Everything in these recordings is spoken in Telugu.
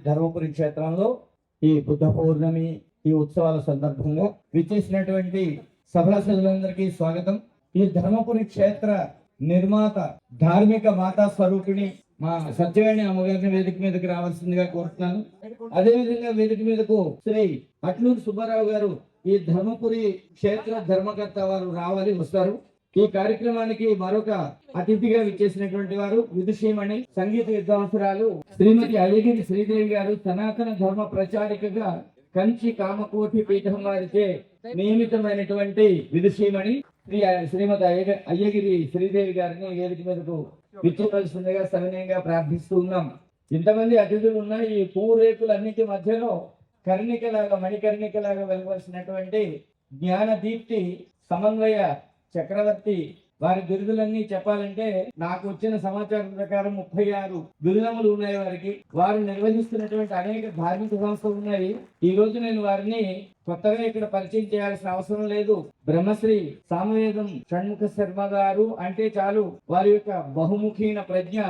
ధర్మపురి క్షేత్రంలో ఈ బుద్ధ పౌర్ణమి ఈ ఉత్సవాల సందర్భంగా విచ్చేసినటువంటి సభాసదులందరికీ స్వాగతం. ఈ ధర్మపురి క్షేత్ర నిర్మాత ధార్మిక మాతా స్వరూపిణి మా సత్యవేణి అమ్మగారిని వేదిక మీదకి రావాల్సిందిగా కోరుతున్నాను. అదేవిధంగా వేదిక మీదకు శ్రీ అట్లూరు సుబ్బారావు గారు ఈ ధర్మపురి క్షేత్ర ధర్మకర్త వారు రావాలి, వస్తారు. ఈ కార్యక్రమానికి మరొక అతిథిగా విచ్చేసినటువంటి వారు విదుషీమణి సంగీత విద్వాంసురాలు శ్రీమతి అయ్యగిరి శ్రీదేవి గారు, సనాతన ధర్మ ప్రచారికగా కంచి కామకోటి పీఠం వారిచే నియమితమైనటువంటి విదుషీమణి శ్రీమతి అయ్యగిరి శ్రీదేవి గారిని వేదిక మీదకు విచ్చేవలసిందిగా సవినయంగా ప్రార్థిస్తూ ఉన్నాం. ఇంతమంది అతిథులు ఉన్న ఈ పూరేకులన్నిటి మధ్యలో కర్ణికలాగా మణికర్ణికలాగా వెలవలసినటువంటి జ్ఞాన దీప్తి సమన్వయ చక్రవర్తి వారి బిరుదులన్నీ చెప్పాలంటే నాకు వచ్చిన సమాచారం ప్రకారం 36 బిరుదములు ఉన్నాయి వారికి. వారు నిర్వహిస్తున్నటువంటి అనేక ధార్మిక సంస్థలు ఉన్నాయి. ఈ రోజు నేను వారిని కొత్తగా ఇక్కడ పరిచయం చేయాల్సిన అవసరం లేదు. బ్రహ్మశ్రీ సామవేదం షణ్ముఖ శర్మ గారు అంటే చాలు, వారి యొక్క బహుముఖీన ప్రజ్ఞ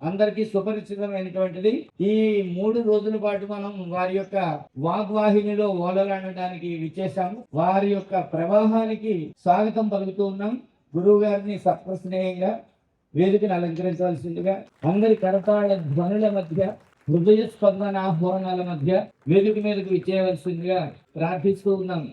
అందరికీ సుపరిచితమైనటువంటిది. ఈ 3 రోజుల పాటు మనం వారి యొక్క వాగ్వాహినిలో ఓడలాడటానికి విచ్చేసాము. వారి యొక్క ప్రవాహానికి స్వాగతం పలుకుతూ ఉన్నాం. గురువు గారిని సప్రస్నేహంగా వేదికను అలంకరించవలసిందిగా అందరి కరతాళ ధ్వనుల మధ్య హృదయ స్పందన ఆహ్వానాల మధ్య వేదిక మీదకు విచ్చేయవలసిందిగా ప్రార్థిస్తూ ఉన్నాం.